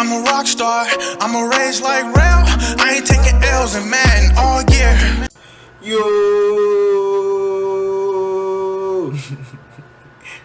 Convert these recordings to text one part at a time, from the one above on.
I'm a rock star, I'm a rage like rail. I ain't taking L's in Madden all year. Yo,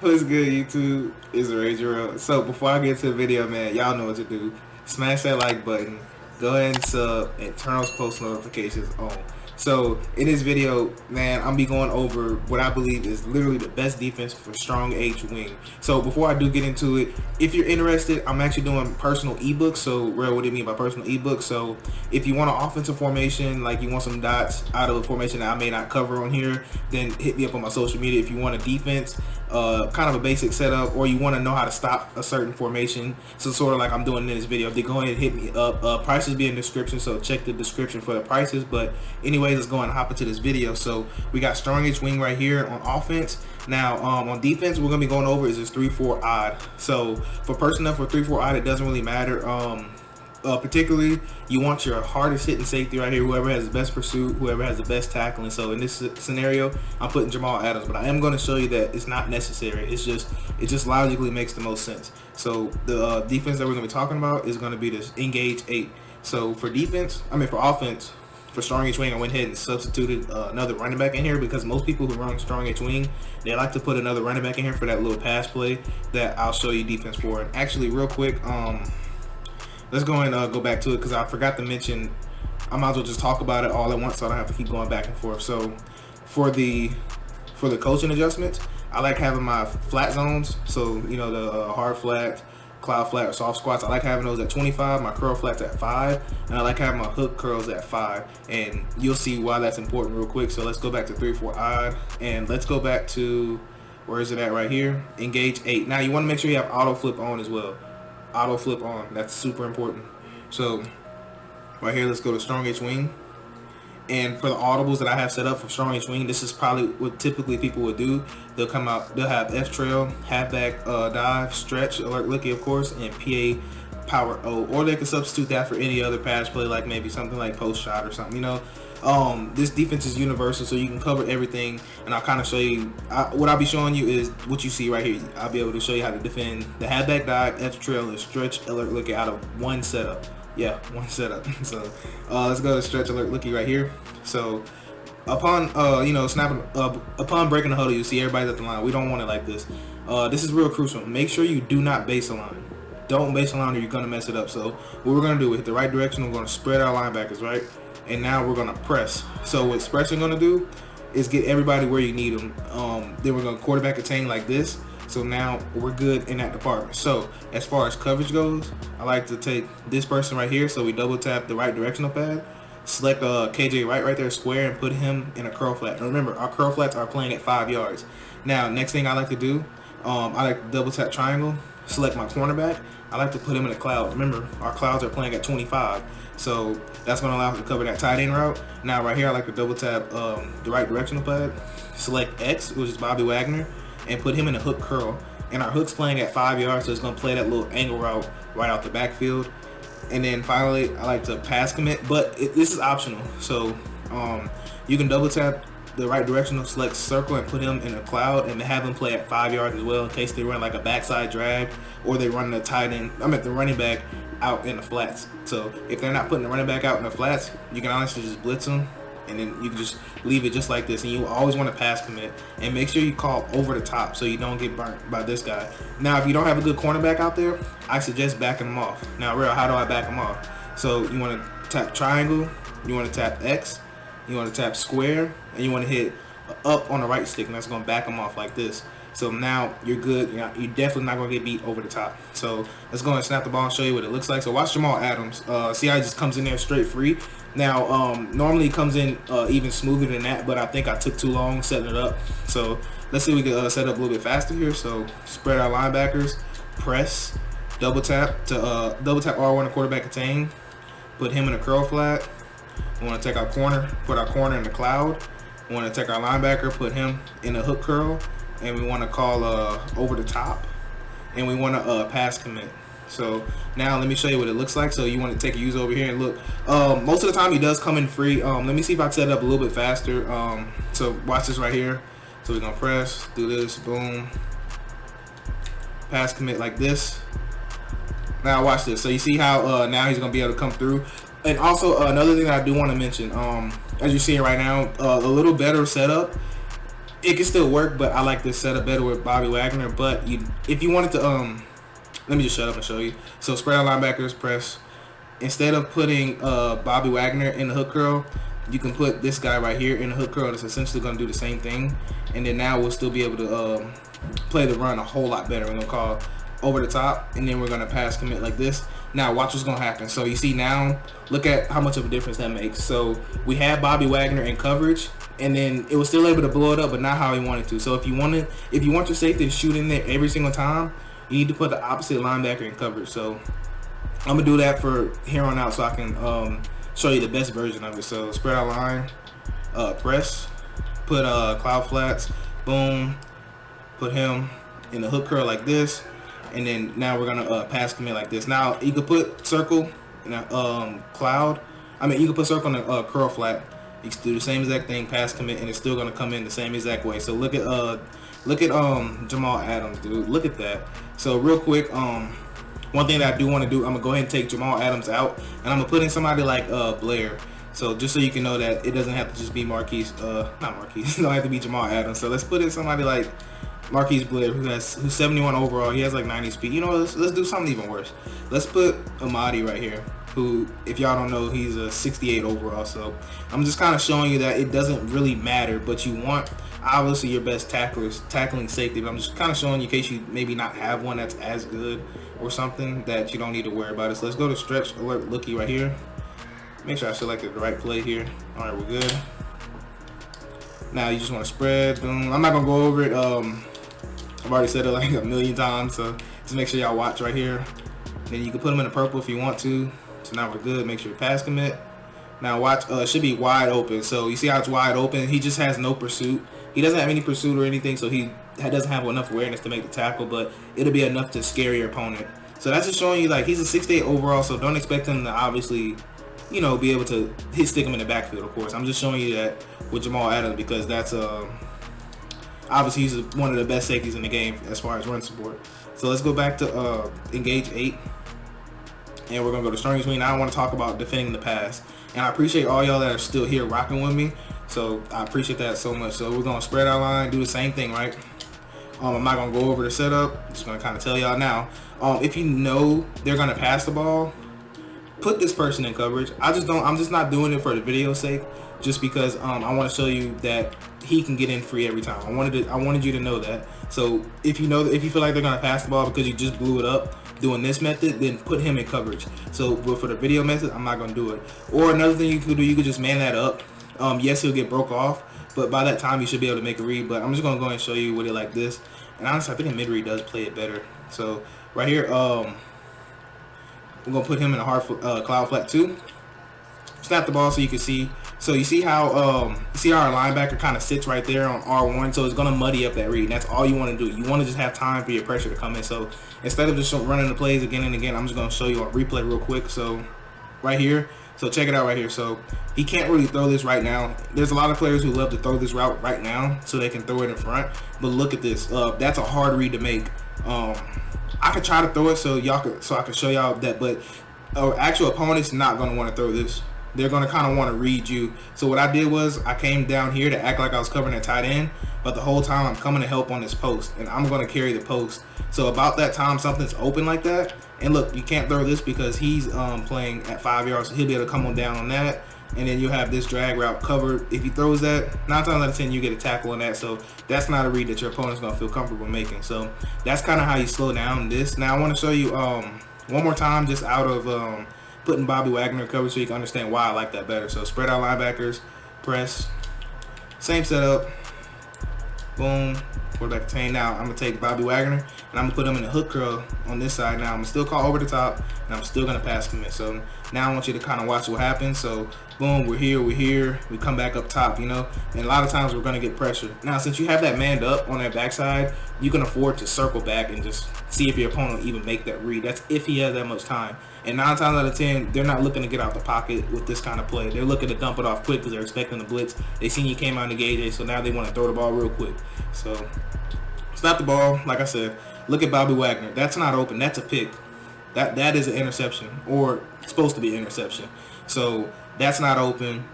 what's good, YouTube? It's Rage World. So before I get to the video, man, y'all know what to do. Smash that like button, go ahead and sub, and turn those post notifications on. So in this video, man, I'm be going over what I believe is literally the best defense for strong H wing. So before I do get into it, if you're interested, I'm actually doing personal ebooks. So what do you mean by personal ebooks? So if you want an offensive formation, like you want some dots out of a formation that I may not cover on here, then hit me up on my social media. If you want a defense, kind of a basic setup, or you want to know how to stop a certain formation, so sort of like I'm doing in this video, then go ahead and hit me up. Prices be in the description, so check the description for the prices. But anyways, let's go and hop into this video. So we got strong H wing right here on offense. Now on defense, we're gonna be going over is this 3-4 odd. So for personnel for 3-4 odd, it doesn't really matter. Particularly, you want your hardest hitting safety right here, whoever has the best pursuit, whoever has the best tackling. So in this scenario, I'm putting Jamal Adams, but I am going to show you that it's not necessary. It just logically makes the most sense. So the defense that we're going to be talking about is going to be this engage 8. So for offense, for strong H wing, I went ahead and substituted another running back in here, because most people who run strong H wing, they like to put another running back in here for that little pass play that I'll show you defense for. And actually, real quick, let's go and go back to it, because I forgot to mention, I might as well just talk about it all at once so I don't have to keep going back and forth. So for the coaching adjustments, I like having my flat zones. So, you know, the hard flat, cloud flat, or soft squats, I like having those at 25, my curl flats at 5, and I like having my hook curls at 5. And you'll see why that's important real quick. So let's go back to 3-4 odd, and let's go back to, where is it at, right here, engage 8. Now you want to make sure you have auto flip on as well. Auto flip on, that's super important. So right here, let's go to strong H wing, and for the audibles that I have set up for strong H wing, this is probably what typically people would do. They'll come out, they'll have F trail, halfback dive, stretch, alert looky, of course, and PA power O, or they can substitute that for any other pass play, like maybe something like post shot or something, you know. This defense is universal, so you can cover everything, and I'll kind of show you what I'll be showing you is what you see right here. I'll be able to show you how to defend the halfback dive, F trail, and stretch alert looky out of one setup. Yeah, one setup. So let's go to stretch alert looky right here. So upon upon breaking the huddle, you see everybody's at the line. We don't want it like this. This is real crucial. Make sure you do not base align. Don't base align, or you're gonna mess it up. So what we're gonna do, hit the right direction, we're gonna spread our linebackers, right? And now we're gonna press. So what pressing gonna do is get everybody where you need them. Then we're gonna quarterback attain like this. So now we're good in that department. So as far as coverage goes, I like to take this person right here. So we double tap the right directional pad, select KJ right there square, and put him in a curl flat. And remember, our curl flats are playing at 5 yards. Now next thing I like to do, I like to double tap triangle, select my cornerback. I like to put him in a cloud. Remember, our clouds are playing at 25, so that's going to allow us to cover that tight end route. Now right here, I like to double tap the right directional pad, select X, which is Bobby Wagner, and put him in a hook curl. And our hook's playing at 5 yards, so it's going to play that little angle route right out the backfield. And then finally, I like to pass commit, but this is optional. So you can double tap the right directional, select circle, and put him in a cloud, and have him play at 5 yards as well, in case they run like a backside drag, or they run the tight end, the running back out in the flats. So if they're not putting the running back out in the flats, you can honestly just blitz them, and then you can just leave it just like this. And you always want to pass commit, and make sure you call over the top so you don't get burnt by this guy. Now if you don't have a good cornerback out there, I suggest backing them off. Now how do I back them off? So you want to tap triangle, you want to tap X, you want to tap square, and you want to hit up on the right stick, and that's going to back them off like this. So now you're good. You're definitely not going to get beat over the top. So let's go and snap the ball and show you what it looks like. So watch Jamal Adams. See how he just comes in there straight free. Now normally he comes in even smoother than that, but I think I took too long setting it up. So let's see if we can set up a little bit faster here. So spread our linebackers, press, double tap R1 to quarterback attain, put him in a curl flat. We want to take our corner, put our corner in the cloud. We want to take our linebacker, put him in a hook curl, and we want to call over the top, and we want to pass commit. So now let me show you what it looks like. So you want to take a user over here and look. Most of the time he does come in free. Let me see if I can set it up a little bit faster. So watch this right here. So we're gonna press, do this, boom, pass commit like this. Now watch this. So you see how now he's gonna be able to come through. And also another thing that I do want to mention, as you see it right now, a little better setup. It can still work, but I like this setup better with Bobby Wagner. But if you wanted to, let me just shut up and show you. So spread out linebackers, press. Instead of putting Bobby Wagner in the hook curl, you can put this guy right here in the hook curl. It's essentially going to do the same thing. And then now we'll still be able to play the run a whole lot better. We're going to call over the top, and then we're going to pass commit like this. Now watch what's going to happen. So you see now, look at how much of a difference that makes. So we had Bobby Wagner in coverage, and then it was still able to blow it up, but not how he wanted to. So if you want your safety to shoot in there every single time, you need to put the opposite linebacker in coverage. So I'm gonna do that for here on out, so I can show you the best version of it. So spread out line, press, put cloud flats, boom, put him in the hook curl like this, and then now we're gonna pass commit like this. Now you could put circle in a cloud. I mean, you could put circle in a curl flat. You can do the same exact thing, pass commit, and it's still gonna come in the same exact way. So look at Jamal Adams, dude. Look at that. So real quick, one thing that I do want to do, I'm gonna go ahead and take Jamal Adams out, and I'm gonna put in somebody like Blair. So just so you can know that it doesn't have to just be Marquise, not Marquise. It don't have to be Jamal Adams. So let's put in somebody like Marquise Blair, who's 71 overall. He has like 90 speed. You know, let's do something even worse. Let's put Amadi right here, who, if y'all don't know, he's a 68 overall. So I'm just kind of showing you that it doesn't really matter, but you want obviously your best tackling safety. But I'm just kind of showing you in case you maybe not have one that's as good or something that you don't need to worry about it. So let's go to stretch alert lookie right here. Make sure I selected the right play here. All right, we're good. Now you just want to spread. Boom. I'm not gonna go over it. I've already said it like a million times, so just make sure y'all watch right here. Then you can put them in the purple if you want to. So now we're good. Make sure you pass commit. Now watch, it should be wide open. So you see how it's wide open? He just has no pursuit. He doesn't have any pursuit or anything, so he doesn't have enough awareness to make the tackle, but it'll be enough to scare your opponent. So that's just showing you, like, he's a 68 overall, so don't expect him to obviously, you know, be able to stick him in the backfield, of course. I'm just showing you that with Jamal Adams because that's obviously he's one of the best safeties in the game as far as run support. So let's go back to engage 8, and we're gonna go to strong between. Now I want to talk about defending the pass, and I appreciate all y'all that are still here rocking with me. So I appreciate that so much. So we're gonna spread our line, do the same thing, right? I'm not gonna go over the setup. I'm just gonna kind of tell y'all now. If you know they're gonna pass the ball, put this person in coverage. I'm just not doing it for the video's sake, just because I want to show you that he can get in free every time. I wanted you to know that. So if you feel like they're gonna pass the ball because you just blew it up doing this method, then put him in coverage. So but for the video method, I'm not gonna do it. Or another thing you could do, you could just man that up. Yes, he'll get broke off, but by that time you should be able to make a read. But I'm just gonna go and show you with it like this. And honestly, I think a mid read does play it better. So right here, we're gonna put him in a hard cloud flat 2. Snap the ball so you can see. So you see how our linebacker kind of sits right there on R1, so it's gonna muddy up that read. And that's all you want to do. You want to just have time for your pressure to come in. So instead of just running the plays again and again, I'm just gonna show you on replay real quick. So right here. So check it out right here. So he can't really throw this right now. There's a lot of players who love to throw this route right now so they can throw it in front. But look at this. That's a hard read to make. I could try to throw it so I can show y'all that, but actual opponent's not gonna want to throw this. They're gonna kind of want to read you. So what I did was I came down here to act like I was covering a tight end, but the whole time I'm coming to help on this post, and I'm gonna carry the post. So about that time something's open like that, and look, you can't throw this because he's playing at 5 yards, so he'll be able to come on down on that, and then you'll have this drag route covered. If he throws that, 9 times out of 10 you get a tackle on that. So that's not a read that your opponent's gonna feel comfortable making. So that's kind of how you slow down this. Now I want to show you one more time, just out of putting Bobby Wagner in coverage so you can understand why I like that better. So spread out linebackers, press, same setup, boom, quarterback contain. Now I'm gonna take Bobby Wagner and I'm gonna put him in the hook curl on this side. Now I'm gonna still call over the top and I'm still gonna pass commit. So now I want you to kind of watch what happens. So boom, we're here, we come back up top, you know, and a lot of times we're gonna get pressure. Now since you have that manned up on that backside, you can afford to circle back and just see if your opponent will even make that read. That's if he has that much time. And 9 times out of 10, they're not looking to get out the pocket with this kind of play. They're looking to dump it off quick because they're expecting the blitz. They seen you came out in the gauge, so now they want to throw the ball real quick. So snap the ball, like I said. Look at Bobby Wagner. That's not open. That's a pick. That is an interception, or supposed to be an interception. So that's not open.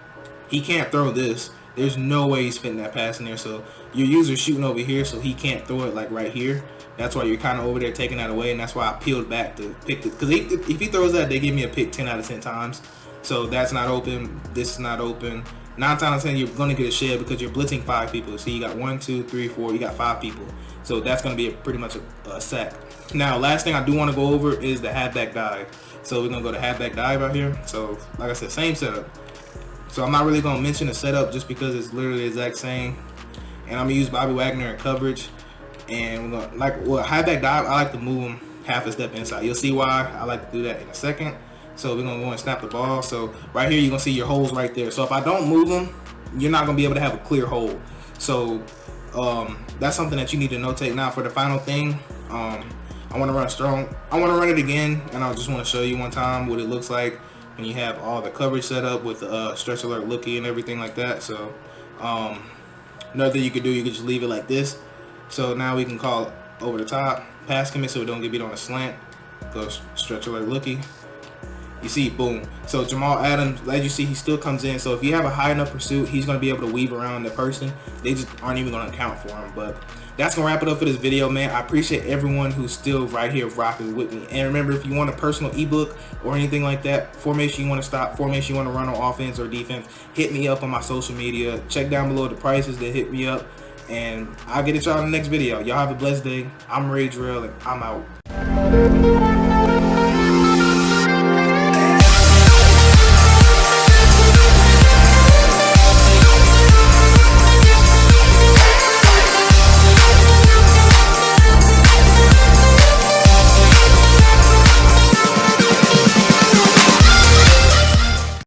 He can't throw this. There's no way he's fitting that pass in there. So your user's shooting over here, so he can't throw it like right here. That's why you're kind of over there taking that away, and that's why I peeled back to pick it. Because if he throws that, they give me a pick 10 out of 10 times. So that's not open. This is not open. 9 times out of 10, you're going to get a shed because you're blitzing 5 people. See, you got 1, 2, 3, 4. You got 5 people. So that's going to be pretty much a sack. Now, last thing I do want to go over is the halfback dive. So we're going to go to halfback dive out here. So, like I said, same setup. So I'm not really going to mention the setup just because it's literally the exact same. And I'm going to use Bobby Wagner in coverage. And we're gonna, halfback dive, I like to move him half a step inside. You'll see why I like to do that in a second. So we're going to go and snap the ball. So right here, you're going to see your holes right there. So if I don't move them, you're not going to be able to have a clear hole. So that's something that you need to notate. Now for the final thing, I want to run strong. I want to run it again, and I just want to show you one time what it looks like when you have all the coverage set up with the stretch alert lookie and everything like that. So another thing you could do, you could just leave it like this. So now we can call over the top, pass commit so we don't get beat on a slant. Go stretch alert lookie. You see, boom. So Jamal Adams, as you see, he still comes in. So if you have a high enough pursuit, he's going to be able to weave around the person. They just aren't even going to account for him. But that's going to wrap it up for this video, man. I appreciate everyone who's still right here rocking with me. And remember, if you want a personal ebook or anything like that, formation you want to stop, formation you want to run on offense or defense, hit me up on my social media. Check down below the prices that hit me up. And I'll get at y'all in the next video. Y'all have a blessed day. I'm Ray Drell, and I'm out.